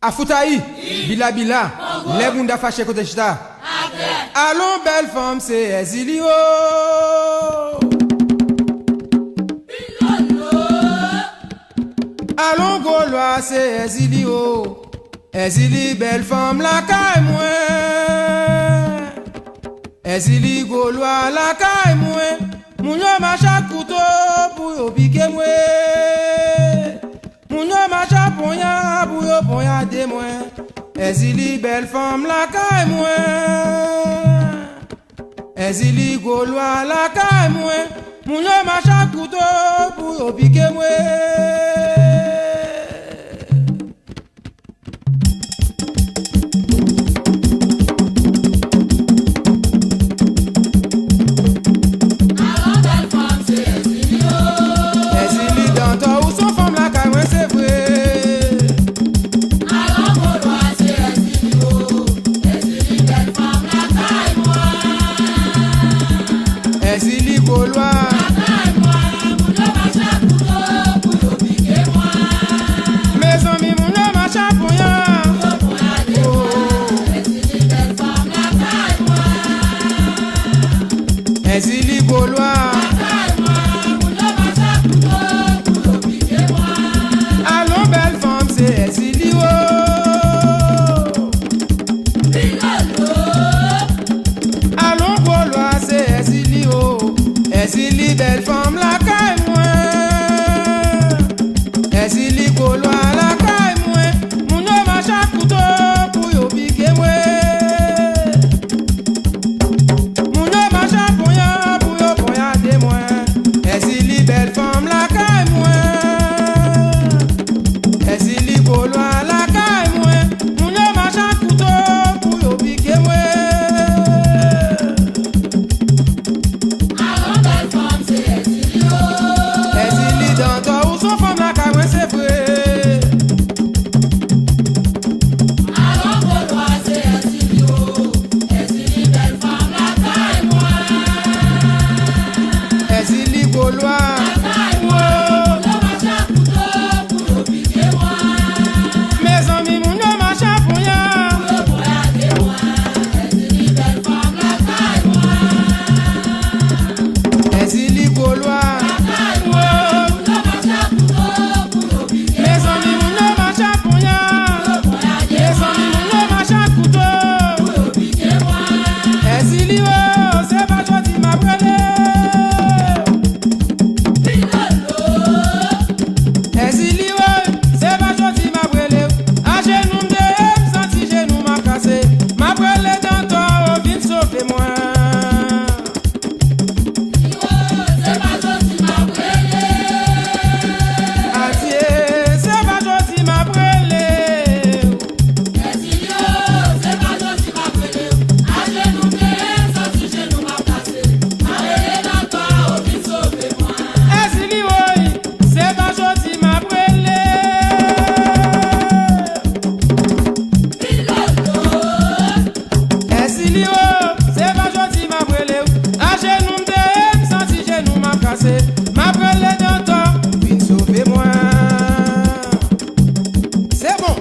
Afoutaï, Bila Bila, les bunda fâché côté chita. Allons belle femme, c'est Ezilio. Allons Gaulois, c'est Ezilio. Ezili belle femme, la caille moi. Ezili Gaulois, la caille moi. Mounio macha couteau pour yo piquer moi. Mounio macha ponya pour yo ponya de moi. Ezili belle femme la caille moi. Ezili Gaulois la caille moi. Mounio macha couteau pour yo piquer moi. Ezili Gaulois, mes amis, mon homme a chapoyan. Ezili Gaulois, allons belle femme, c'est Ezili. Allons Gaulois, c'est Ezili. Ezili belle femme la caille moi. Ezili Gaulois la caille moi. Mon homme a chaque couteau pour yo piquer moi. Mon homme a chaque poignard pour yo poignarder moi. Ezili belle femme la caille moi. Ezili Gaulois la caille moi. Mon homme a chaque couteau pour yo piquer moi. Ezili Gaulois, mes amis, mon homme a chapoyan. Ezili Gaulois, mes amis, mon homme a chapoyan. Mes amis, mon homme a chaque couteau. Ezili, c'est pas toi qui m'as brûlé. Ezili, c'est pas toi qui m'as brûlé. À genoux me senti genoux m'a cassé. M'a brûlé dans toi, viens sauver moi. C'est pas toi qui m'as brûlé. Adieu, c'est pas toi qui m'as brûlé. Ezili, c'est pas toi qui m'as brûlé. À genoux me senti genoux m'a cassé. M'a brûlé dans toi, viens sauver moi. Ezili, c'est pas toi qui m'as brûlé. Ezili, c'est pas toi qui m'as brûlé. À genoux me senti genoux m'a cassé. M'a brûlé dans toi, viens sauver moi. C'est bon.